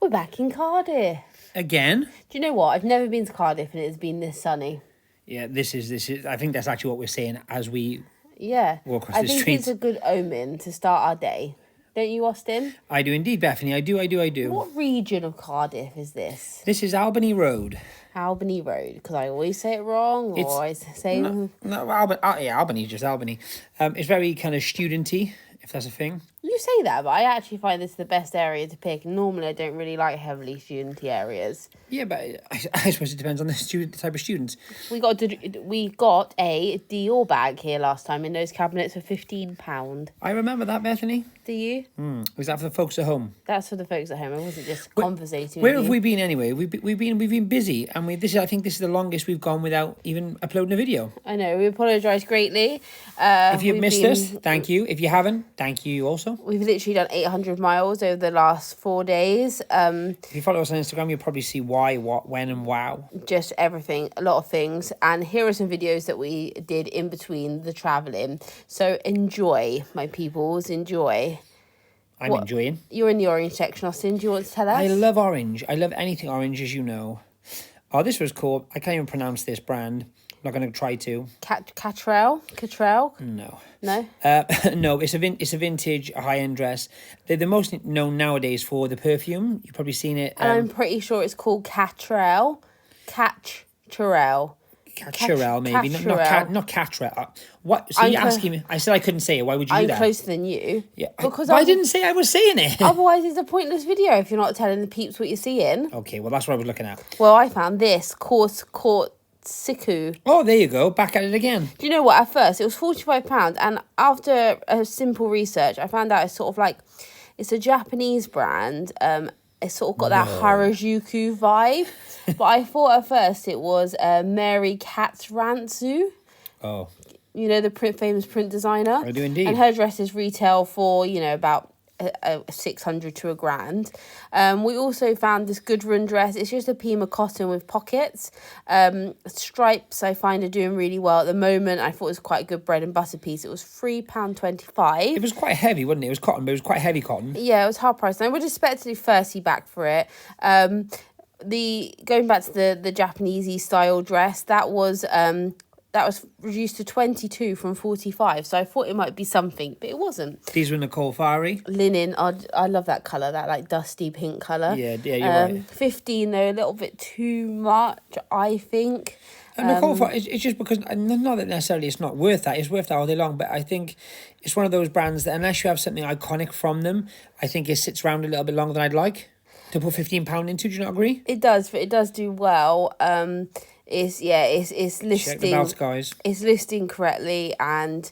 We're back in Cardiff. Again? Do you know what? I've never been to Cardiff and it's been this sunny. Yeah, this is. I think that's actually what we're saying as we walk across I the think streets. it's a good omen to start our day. Don't you, Austin? I do indeed, Bethany. I do. What region of Cardiff is this? This is Albany Road. Albany Road, because I always say it wrong, or I say... No, Albany, just Albany. It's very kind of studenty, if that's a thing. You say that, but I actually find this the best area to pick. Normally, I don't really like heavily studenty areas. Yeah, but I suppose it depends on the type of students. We got a Dior bag here last time in those cabinets for £15. I remember that, Bethany. Do you? Was that for the folks at home? That's for the folks at home. I wasn't just conversating. Where have we been anyway? We've been busy, and I think this is the longest we've gone without even uploading a video. I know. We apologise greatly. If you've missed us, thank you. If you haven't, thank you also. We've literally done 800 miles over the last 4 days. If you follow us on Instagram, you'll probably see why, what, when, and wow. Just everything, a lot of things. And here are some videos that we did in between the travelling. So enjoy, my peoples, enjoy. I'm enjoying. You're in the orange section, Austin. Do you want to tell us? I love orange. I love anything orange, as you know. Oh, this was cool. I can't even pronounce this brand. I'm not going to try to. Catrell? No. No? No, it's a vintage high-end dress. They're the most known nowadays for the perfume. You've probably seen it. And I'm pretty sure it's called Catrell. Catrell, maybe. Not Catrell. What? So you're asking me. I said I couldn't say it. Why would you do that? I'm closer than you. Yeah. Because I didn't say I was saying it. Otherwise, it's a pointless video if you're not telling the peeps what you're seeing. Okay, well, that's what I was looking at. Well, I found this. Court Siku. Oh, there you go. Back at it again. Do you know what? At first, it was £45. And after a simple research, I found out it's sort of like... It's a Japanese brand. It's sort of got that Harajuku vibe. But I thought at first it was Mary Katsrantsu. Oh. You know, the famous print designer. I do indeed. And her dresses retail for, about 600 to £1,000. We also found this good run dress. It's just a Pima cotton with pockets. Stripes I find are doing really well at the moment. I thought it was quite a good bread and butter piece. It was £3.25. It was quite heavy, wasn't it? It was cotton, but it was quite heavy cotton. Yeah, it was half price. And I would expect to do 30 back for it. Going back to the Japanesey style dress, that was reduced to 22 from 45. So I thought it might be something, but it wasn't. These were Nicole Fari. Linen. I love that colour, that like dusty pink colour. Yeah, you're right. 15 though, a little bit too much, I think. Nicole Fari, it's just because, not that necessarily it's not worth that. It's worth that all day long, but I think it's one of those brands that unless you have something iconic from them, I think it sits around a little bit longer than I'd like to put £15 into. Do you not agree? It does, but it does do well. It's listing. Check the belts, guys. It's listing correctly, and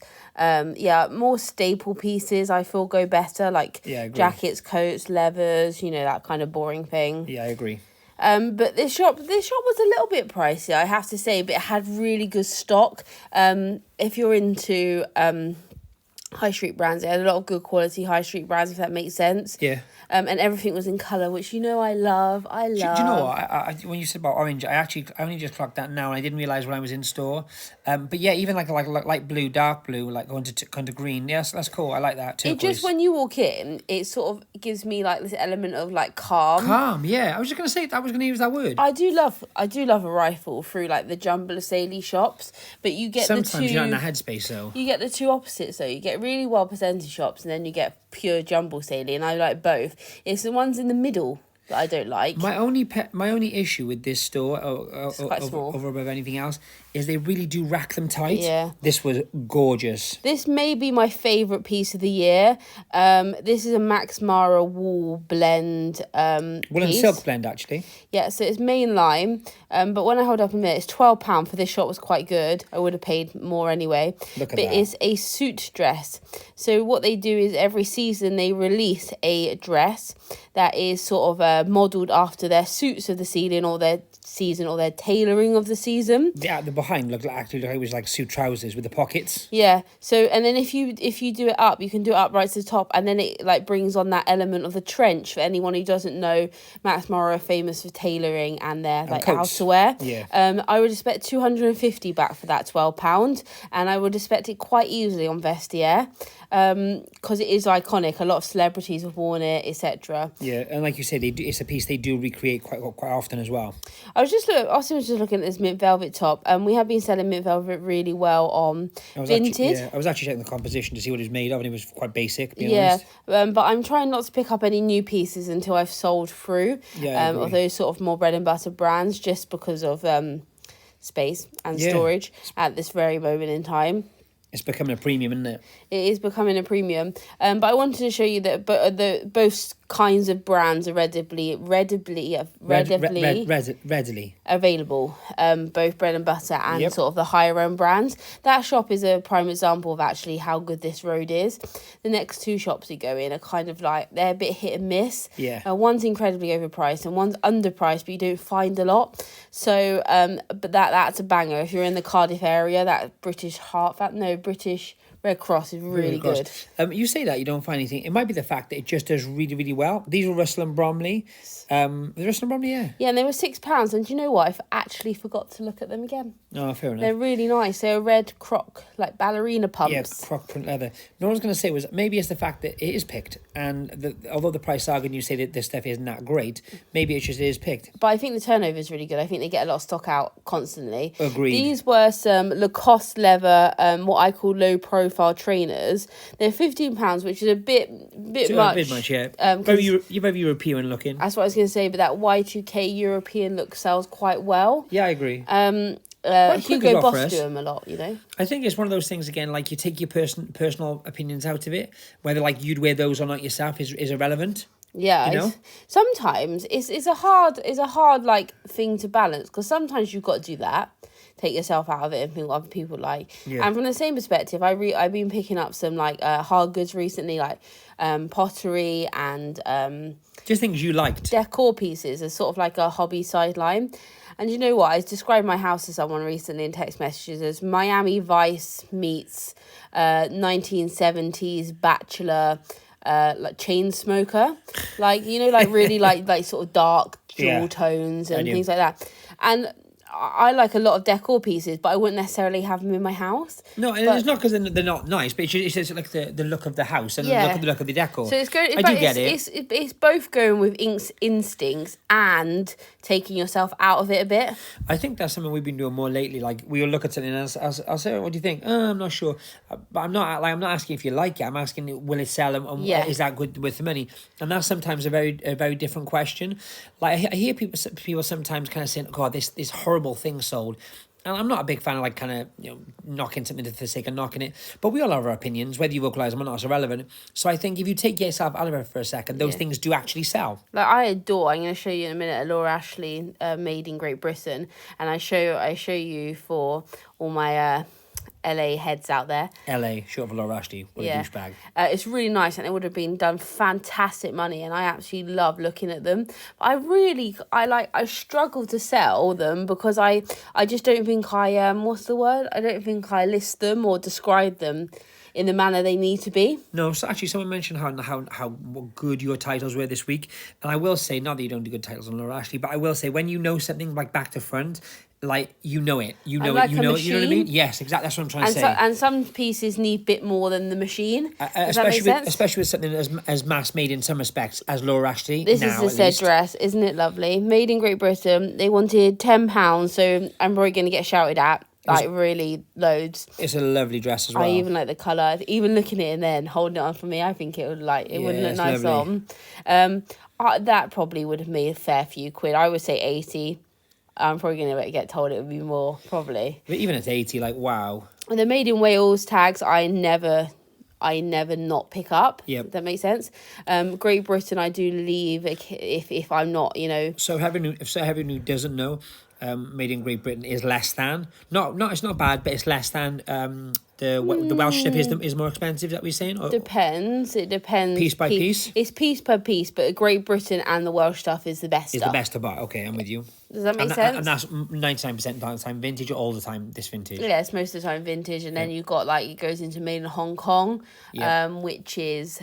more staple pieces I feel go better, like jackets, coats, leathers. That kind of boring thing. Yeah, I agree. But this shop was a little bit pricey, I have to say, but it had really good stock. If you're into high street brands, it had a lot of good quality high street brands, if that makes sense. Yeah. And everything was in colour, which I love. Do you know what? I when you said about orange, I only just clocked that now, and I didn't realise when I was in store. But yeah, even like light blue, dark blue, like going to green. Yes, that's cool. I like that too. It just, when you walk in, it sort of gives me like this element of like calm. Calm, yeah. I was just gonna say I was gonna use that word. I do love a rifle through like the Jumble Saley shops, but you get sometimes you're not in that headspace though. You get the two opposites though. You get really well presented shops, and then you get pure Jumble Saley, and I like both. It's the ones in the middle that I don't like. My only issue with this store, it's quite small. over above anything else, is they really do rack them tight. Yeah. This was gorgeous. This may be my favourite piece of the year. This is a Max Mara wool blend wool and silk blend, actually. Yeah, so it's mainline. But when I hold up a minute, it's £12 for this shop. Was quite good. I would have paid more anyway. Look at that. But it's a suit dress. So what they do is every season they release a dress that is sort of modelled after their suits of the season or their tailoring of the season. Yeah, the behind looked like it was like suit trousers with the pockets. Yeah. So and then if you do it up, you can do it up right to the top, and then it like brings on that element of the trench. For anyone who doesn't know, Max Mara are famous for tailoring and their like outerwear. Yeah. I would expect 250 back for that £12, and I would expect it quite easily on Vestiaire. because it is iconic. A lot of celebrities have worn it, etc. Yeah, and like you said, it's a piece they do recreate quite often as well. Austin was just looking at this mint velvet top, and we have been selling mint velvet really well on Vinted. I was actually checking the composition to see what it was made of, and it was quite basic, to be honest. But I'm trying not to pick up any new pieces until I've sold through of those sort of more bread and butter brands, just because of space and storage at this very moment in time. It's becoming a premium, isn't it? It is becoming a premium. But I wanted to show you that both kinds of brands are readily available. Both bread and butter and sort of the higher end brands. That shop is a prime example of actually how good this road is. The next two shops we go in are kind of like, they're a bit hit and miss. Yeah. One's incredibly overpriced and one's underpriced, but you don't find a lot. So, but that's a banger. If you're in the Cardiff area, that British Red Cross is really good. You say that you don't find anything. It might be the fact that it just does really, really well. These were Russell and Bromley. The Russell and Bromley, yeah. Yeah, and they were £6. And do you know what? I actually forgot to look at them again. Oh, fair enough. They're really nice. They're red croc, like ballerina pumps. Yeah, croc print leather. No, what I was going to say was maybe it's the fact that it is picked. And although the price argument you say that this stuff isn't that great, maybe it just is picked. But I think the turnover is really good. I think they get a lot of stock out constantly. Agreed. These were some Lacoste leather, what I call low profile trainers. They're £15, which is a bit much. A bit much, yeah. You're very European looking. That's what I was going to say, but that Y2K European look sells quite well. Yeah, I agree. Hugo Boss do them a lot, you know. I think it's one of those things again, like you take your personal opinions out of it. Whether like you'd wear those or not yourself is irrelevant. Yeah, you know? Sometimes it's a hard like thing to balance, because sometimes you've got to do that, take yourself out of it and think what other people like. Yeah. And from the same perspective, I've been picking up some like hard goods recently, like pottery and just things you liked, decor pieces as sort of like a hobby sideline. And you know what? I described my house to someone recently in text messages as Miami Vice meets 1970s bachelor, like chain smoker, like, you know, like really like sort of dark jewel tones and things like that. And I like a lot of decor pieces, but I wouldn't necessarily have them in my house. No, and it's not because they're not nice, but it's just like the look of the house and the look of the decor. So it's going. It's both going with instincts and taking yourself out of it a bit. I think that's something we've been doing more lately. Like we'll look at something and I'll say, "What do you think?" I'm not sure, but I'm not asking if you like it. I'm asking, will it sell and is that good with the money? And that's sometimes a very different question. Like I hear people sometimes kind of saying, "God, this horrible thing sold." And I'm not a big fan of like kind of, you know, knocking something for the sake of knocking it. But we all have our opinions, whether you vocalise them or not, it's irrelevant. So I think if you take yourself out of it for a second, those things do actually sell. Like I'm going to show you in a minute a Laura Ashley made in Great Britain, and I show you for all my LA heads out there. LA, short for Laura Ashley, what a douchebag. It's really nice, and it would have been done fantastic money, and I absolutely love looking at them. But I struggle to sell them because I just don't think I what's the word? I don't think I list them or describe them in the manner they need to be. No, so actually someone mentioned how good your titles were this week, and I will say, not that you don't do good titles on Laura Ashley, but I will say when you know something like back to front, like you know it, you know what I mean? Yes, exactly. That's what I'm trying to say. And some pieces need a bit more than the machine. Especially with something as mass made in some respects as Laura Ashley. This is the said dress, isn't it lovely? Made in Great Britain. They wanted £10, so I'm probably going to get shouted at. Like really loads. It's a lovely dress as well. I even like the colour. Even looking at it and then holding it on for me, I think it would wouldn't look nice lovely. On. That probably would have made a fair few quid. I would say 80. I'm probably going to get told it would be more, probably. But even at 80, like, wow. And the Made in Wales tags, I never not pick up. Yep. That makes sense. Great Britain, I do leave if I'm not, you know. So everyone who doesn't know, Made in Great Britain is less than. It's not bad, but it's less than. The Welsh stuff is more expensive, is that what you're saying? Or? Depends. It depends. Piece by piece? It's piece per piece, but Great Britain and the Welsh stuff is the best stuff. Is the best to buy. Okay, I'm with you. Does that make sense? And that's 99% of the time vintage or all the time this vintage? Yeah, it's most of the time vintage. And then you've got like, it goes into made in Hong Kong, which is,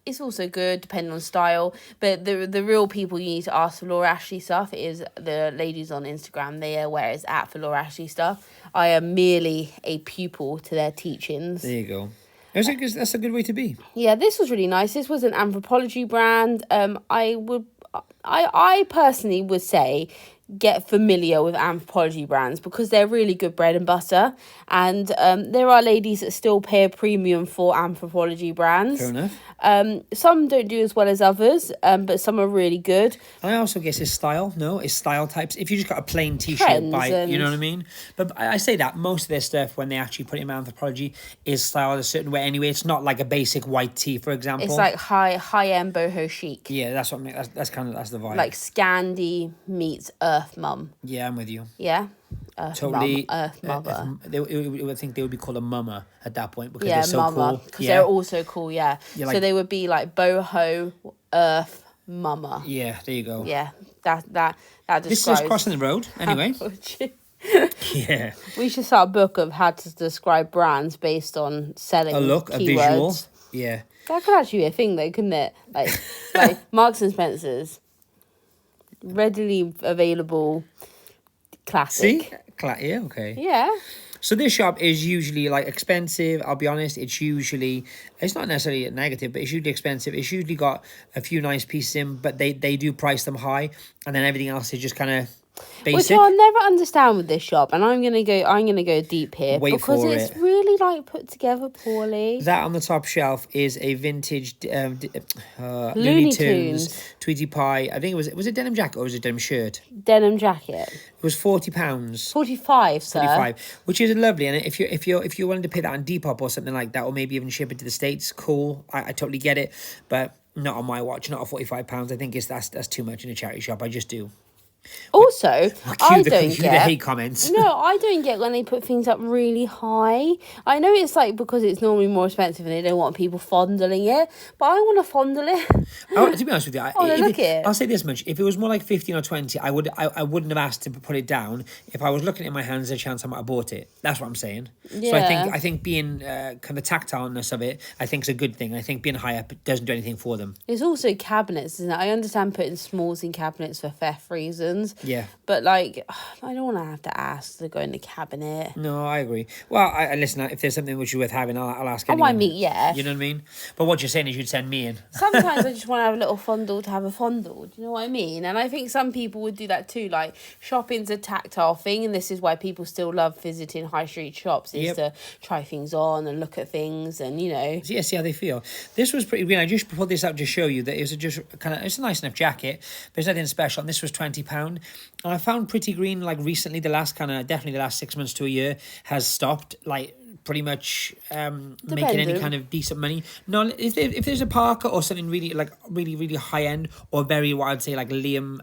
it's also good depending on style. But the real people you need to ask for Laura Ashley stuff is the ladies on Instagram. They are where it's at for Laura Ashley stuff. I am merely a pupil to their teachings. There you go. That's a good way to be. Yeah, this was really nice. This was an Anthropology brand. I personally would say get familiar with Anthropology brands because they're really good bread and butter, and there are ladies that still pay a premium for Anthropology brands. Fair enough. Some don't do as well as others, but some are really good. And I also guess it's style types. If you just got a plain t-shirt, you know what I mean? But I say that most of their stuff, when they actually put it in Anthropology, is styled a certain way anyway. It's not like a basic white tee, for example. It's like high-end boho chic. Yeah, that's what I mean. That's the vibe. Like Scandi meets Earth Mum. Yeah, I'm with you. Yeah? Totally. Earth Mother. I think they would be called a mummer at that point because Yeah, they're so mama. cool. Because they're also cool, yeah. Yeah, so they would be like boho, Earth, mama. Yeah, there you go. Yeah, that describes... This is crossing the road, anyway. Yeah. We should start a book of how to describe brands based on selling keywords. A visual. Yeah. That could actually be a thing though, couldn't it? Like Marks and Spencer's. Readily available classic. See? Yeah, okay. Yeah. So this shop is usually like expensive. I'll be honest. It's not necessarily a negative, but it's usually expensive. It's usually got a few nice pieces in, but they do price them high, and then everything else is just kind of basic. Which I'll never understand with this shop, and I'm gonna go deep here because it's really like put together poorly. That on the top shelf is a vintage Looney Tunes Tweety Pie. I think it was a denim jacket or was it a denim shirt? Denim jacket. It was £40. 45, sir. 45, which is lovely. And if you're willing to pay that on Depop or something like that, or maybe even ship it to the States, cool. I totally get it, but not on my watch. Not at £45. I think that's too much in a charity shop. I just do. Also, I don't the get hate comments. No, I don't get when they put things up really high. I know it's like because it's normally more expensive and they don't want people fondling it, but I want to fondle it. To be honest with you, I'll say this much: if it was more like 15 or 20, I wouldn't have asked to put it down. If I was looking at it in my hands, there's a chance I might have bought it. That's what I'm saying. Yeah. So I think being kind of tactileness of it, I think is a good thing. I think being high up doesn't do anything for them. It's also cabinets, isn't it? I understand putting smalls in cabinets for theft reasons. Yeah. But like, I don't want to have to ask to go in the cabinet. No, I agree. Well, I listen. If there's something which is worth having, I'll ask anyone. I mean, yeah. You know what I mean? But what you're saying is you'd send me in. Sometimes I just want to have a little fondle to have a fondle. Do you know what I mean? And I think some people would do that too. Like, shopping's a tactile thing, and this is why people still love visiting high street shops, is to try things on and look at things and, you know. Yeah, see how they feel. This was pretty green. I just put this out to show you that it's a nice enough jacket, but there's nothing special. And this was £20. And I found pretty green like recently, definitely the last 6 months to a year has stopped like pretty much making any kind of decent money. No, if there's a Parker or something really high end or very what I'd say like Liam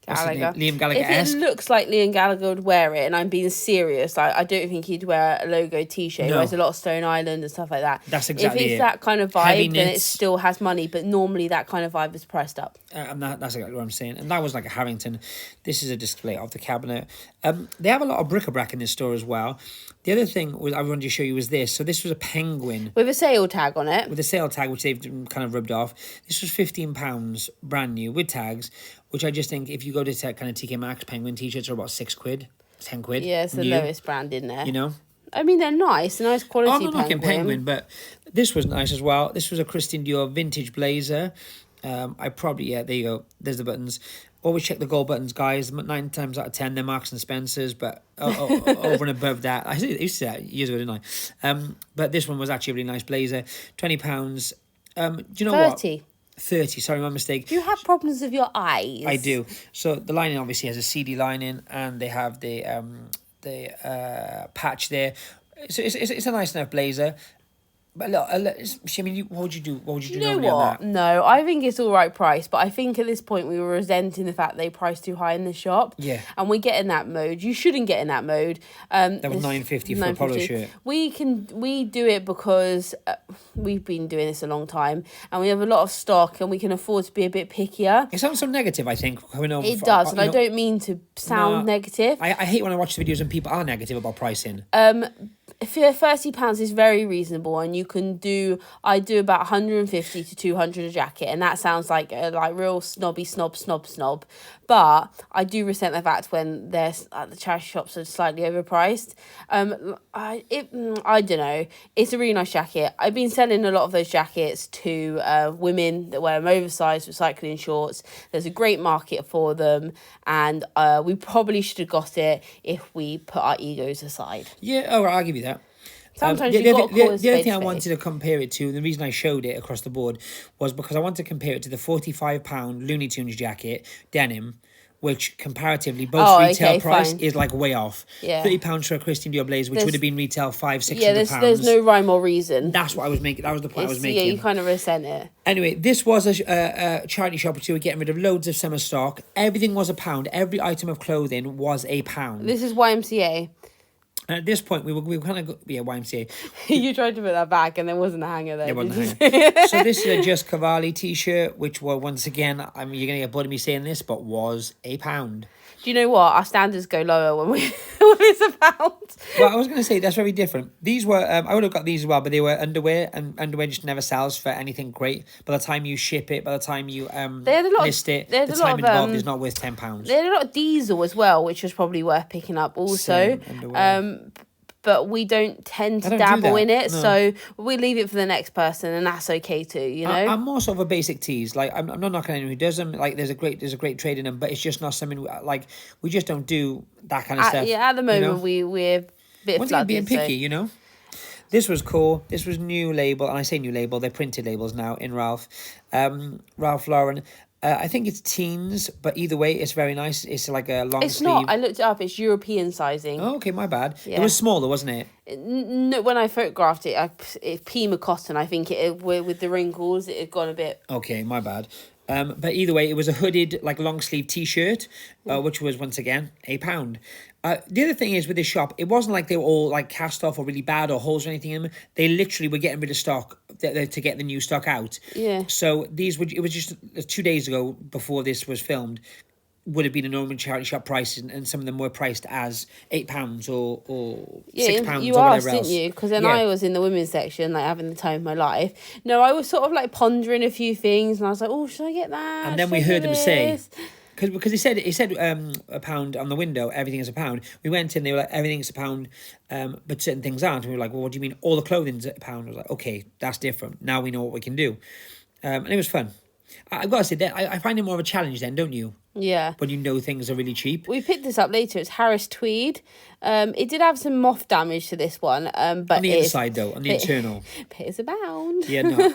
Gallagher-esque. If it looks like Liam Gallagher would wear it, and I'm being serious, like I don't think he'd wear a logo t-shirt. He wears a lot of Stone Island and stuff like that. That's exactly it. If it's that kind of vibe, then it still has money, but normally that kind of vibe is priced up. And that's exactly what I'm saying. And that was like a Harrington. This is a display of the cabinet. They have a lot of bric-a-brac in this store as well. The other thing I wanted to show you was this. So this was a penguin. With a sale tag on it. With a sale tag, which they've kind of rubbed off. This was £15, brand new, with tags, which I just think if you go to kind of TK Maxx, penguin t-shirts are about £6, £10. Yeah, it's the lowest brand in there. You know? I mean, they're nice, nice quality penguin. I'm not knocking penguin, but this was nice as well. This was a Christian Dior vintage blazer. There you go. There's the buttons. Always check the gold buttons, guys. 9 times out of 10, they're Marks and Spencer's, but over and above that, I used to say that years ago, didn't I? But this one was actually a really nice blazer. £20. Do you know 30. what? 30, sorry, my mistake. Do you have problems with your eyes? I do. So the lining obviously has a CD lining, and they have the patch there. So it's a nice enough blazer. But look, Shimmy, what would you do? What would you do normally on that? No, I think it's all right price, but I think at this point we were resenting the fact they priced too high in the shop. Yeah. And we get in that mode. You shouldn't get in that mode. That was $9.50 for a polo shirt. We do it because we've been doing this a long time, and we have a lot of stock, and we can afford to be a bit pickier. It sounds so negative, I think. Coming over it does, and I don't mean to sound negative. I hate when I watch the videos and people are negative about pricing. £30 is very reasonable, and you can do. I do about 150 to 200 a jacket, and that sounds like a real snobby snob. But I do resent the fact when the charity shops are slightly overpriced. I don't know. It's a really nice jacket. I've been selling a lot of those jackets to women that wear them oversized with cycling shorts. There's a great market for them, and we probably should have got it if we put our egos aside. Yeah, I'll give you that. Sometimes the you've got to call other thing I spade. wanted to compare it to, the reason I showed it across the board, was because I wanted to compare it to the £45 Looney Tunes jacket, denim, which comparatively, both retail price is like way off. Yeah. £30 for a Christian Dior blazer, which would have been retail £500-600. Yeah, there's no rhyme or reason. That's what I was making. That was the point I was making. Yeah, you kind of resent it. Anyway, this was a charity shop which we were getting rid of loads of summer stock. Everything was £1. Every item of clothing was £1. This is YMCA. And at this point, we were kind of YMCA. You tried to put that back, and there wasn't a hanger there. There wasn't a hanger. So this is a Just Cavalli t-shirt, which were once again, I mean, you're gonna get bored of me saying this, but was £1. Do you know what? Our standards go lower when when it's £1. Well, I was going to say that's very different. These were I would have got these as well, but they were underwear, and underwear just never sells for anything great. By the time you ship it, by the time you list it, the time involved is not worth £10. They had a lot of diesel as well, which was probably worth picking up also. But we don't tend to dabble in it, so we leave it for the next person, and that's okay too, you know. I'm more sort of a basic tees. Like I'm not knocking anyone who does them. Like there's a great trade in them, but it's just not something like we just don't do that kind of stuff. Yeah, at the moment we're a bit flooded. Being picky, you know. This was cool. This was new label, and I say new label. They're printed labels now in Ralph Lauren. I think it's teens, but either way, it's very nice. It's like a long sleeve. It's not. I looked it up. It's European sizing. Oh, okay, my bad. Yeah. It was smaller, wasn't it? No, when I photographed it, it's Pima cotton. I think it with the wrinkles, it had gone a bit. Okay, my bad. But either way, it was a hooded, like long sleeve t-shirt, which was once again £1. The other thing is with this shop, it wasn't like they were all like cast off or really bad or holes or anything in them. They literally were getting rid of stock to get the new stock out. Yeah. So it was just 2 days ago before this was filmed, would have been a normal charity shop price, and some of them were priced as £8 or £6 you or asked, whatever else. Didn't you? Because then I was in the women's section, like having the time of my life. No, I was sort of like pondering a few things, and I was like, oh, should I get that? And then we heard them say, because he said £1 on the window, everything is £1. We went in, they were like, everything's £1, but certain things aren't. And we were like, well, what do you mean all the clothing's £1? I was like, okay, that's different. Now we know what we can do. And it was fun. I've got to say that I find it more of a challenge then, don't you? Yeah. When you know things are really cheap. We picked this up later. It's Harris tweed. It did have some moth damage to this one. But on the inside though, on the internal. Pitters abound. Yeah, no.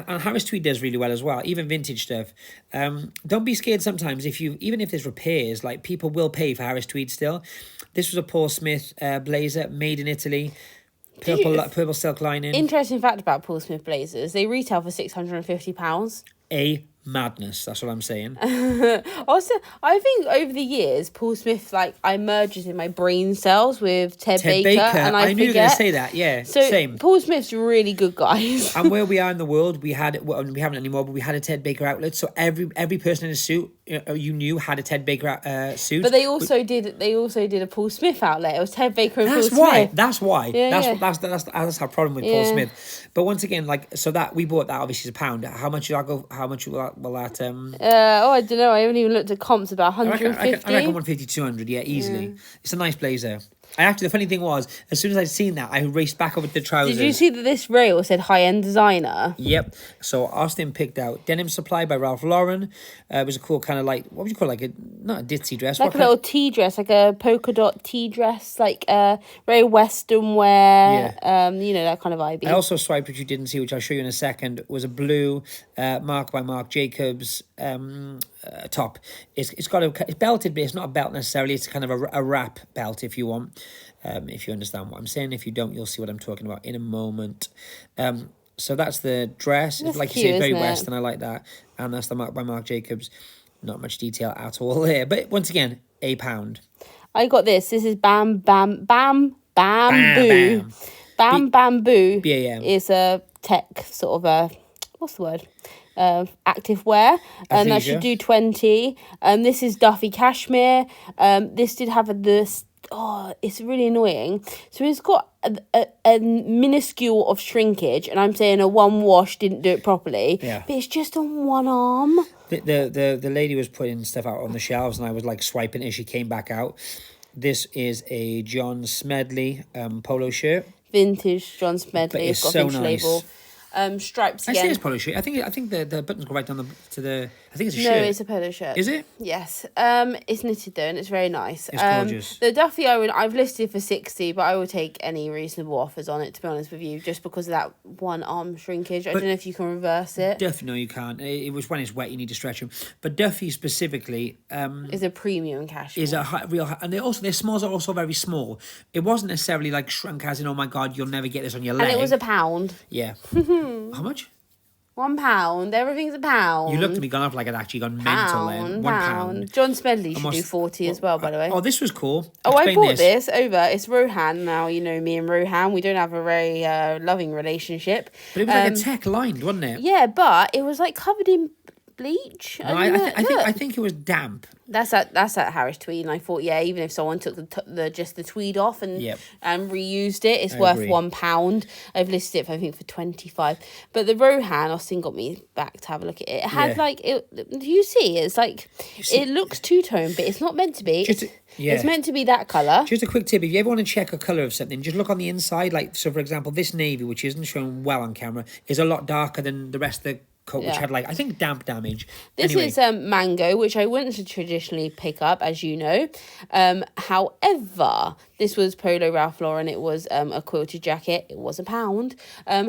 And Harris tweed does really well as well, even vintage stuff. Don't be scared sometimes even if there's repairs, like people will pay for Harris tweed still. This was a Paul Smith blazer made in Italy. Purple silk lining. Interesting fact about Paul Smith blazers: they retail for £650. A madness. That's what I'm saying. Also, I think over the years, Paul Smith, like, I merges in my brain cells with Ted Baker, and I knew you were going to say that. Yeah, so same. Paul Smith's really good, guys. And where we are in the world, we haven't anymore, but we had a Ted Baker outlet. So every person in a suit you knew had a Ted Baker suit. But they also did a Paul Smith outlet. It was Ted Baker and Paul Smith. That's why. Yeah, that's our problem with Paul Smith. But once again, like, so that we bought that obviously is £1. How much will that I don't know. I haven't even looked at comps. About 150. I reckon 150, 200. Yeah, easily. Yeah. It's a nice blazer. The funny thing was, as soon as I'd seen that, I raced back over to the trousers. Did you see that this rail said high-end designer? Yep. So Austin picked out Denim Supply by Ralph Lauren. It was a cool kind of like, what would you call it? Not a ditzy dress. Like a little tea dress, like a polka dot tea dress, like very Western wear. Yeah. That kind of vibe. I also swiped, which you didn't see, which I'll show you in a second, was a blue Mark by Marc Jacobs top. It's belted, but it's not a belt necessarily. It's kind of a wrap belt, if you want. If you understand what I'm saying. If you don't, you'll see what I'm talking about in a moment. So that's the dress. That's like cute, you say, very isn't it? Western. I like that. And that's the Mark by Marc Jacobs. Not much detail at all there. But once again, £1. I got this. This is Bamboo. Bamboo BAM. is a tech sort of a, what's the word? Active wear, and that should do 20. This is Duffy Cashmere. This did have it's really annoying. So it's got a minuscule of shrinkage, and I'm saying a one wash didn't do it properly. Yeah. But it's just on one arm. The lady was putting stuff out on the shelves, and I was like swiping it as she came back out. This is a John Smedley polo shirt. Vintage John Smedley. It's got so vintage nice. label. Stripes I again. say it's polo shirt. I think the buttons go right down to the. I think it's a No, shirt. it's a polo shirt. Is it? Yes. It's knitted though, and it's very nice. It's gorgeous. The Duffy I've listed for 60, but I will take any reasonable offers on it, to be honest with you, just because of that one arm shrinkage. I don't know if you can reverse it. Duffy, no, you can't. It was when it's wet, you need to stretch them. But Duffy specifically is a premium cashmere. is a real, and their smalls are also very small. It wasn't necessarily like shrunk as in, oh my god, you'll never get this on your leg. And it was £1. Yeah. How much? £1. Everything's £1. You looked at me gone off like I'd actually gone mental then. £1. John Smedley should do 40 as well, by the way. Oh, this was cool. Oh, I Explain bought this over. It's Rohan now. You know me and Rohan. We don't have a very loving relationship. But it was like a tech lined, wasn't it? Yeah, but it was like covered in bleach. No, I think it was damp. That's at Harris Tweed, and I thought, yeah, even if someone took the tweed off and reused it, it's worth £1. I've listed it for, I think, for 25. But the Rohan, Austin got me back to have a look at it. It had do you see? It's like it looks two-tone, but it's not meant to be. It's meant to be that colour. Just a quick tip, if you ever want to check a colour of something, just look on the inside. Like, so for example, this navy, which isn't shown well on camera, is a lot darker than the rest of the coat, which had, like, I think, damp damage. This is mango, which I wouldn't traditionally pick up, as you know. However, this was Polo Ralph Lauren. It was a quilted jacket. It was £1.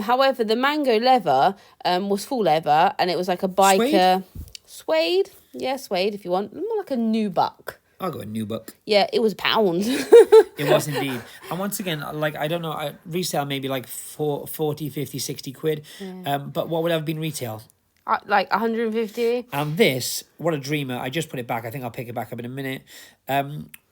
However, the mango leather was full leather, and it was like a biker suede. Yeah, suede if you want. More like a nubuck. I'll go a nubuck. Yeah, it was £1. It was indeed. And once again, like, I don't know, resale maybe like 40, 50, 60 quid. But what would have been retail? Like 150. And this, what a dreamer, I just put it back, I think I'll pick it back up in a minute,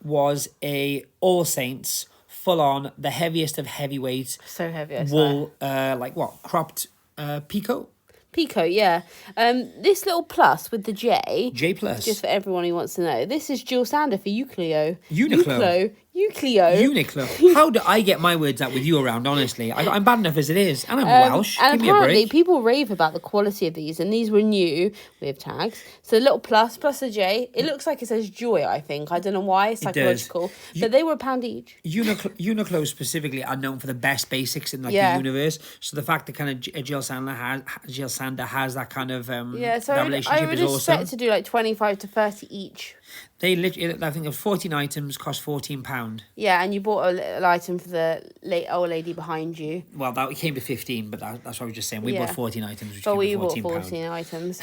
was a All Saints, full on, the heaviest of heavyweights. So heavy, I wool, like what, cropped peacoat? Peacoat, yeah. This little plus with the J. J plus. Just for everyone who wants to know. This is Jill Sander for Uniqlo. Uniqlo. Uniqlo. How do I get my words out with you around, honestly? I'm bad enough as it is. And I'm Welsh. And give me a apparently break. people rave about the quality of these, and these were new with tags. So a little plus a J. It looks like it says joy, I think. I don't know why. It's psychological. But they were £1 each. Uniqlo specifically are known for the best basics in the universe. So the fact that kind of Jill Sander has that kind of so that relationship I would is awesome. expect to do like 25 to 30 each. They literally, I think, of 14 items cost £14. Yeah, and you bought a little item for the old lady behind you. Well, that came to 15, but that's what I was just saying. We bought 14 items, which but came we to £14. bought 14 items.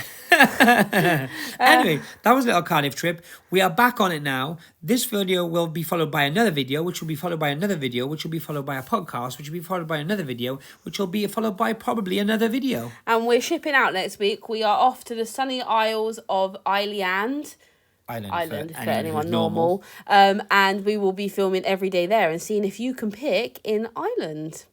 Anyway, that was a little Cardiff trip. We are back on it now. This video will be followed by another video, which will be followed by another video, which will be followed by a podcast, which will be followed by another video, which will be followed by probably another video. And we're shipping out next week. We are off to the sunny Isles of Island for anyone normal. And we will be filming every day there and seeing if you can pick in Ireland.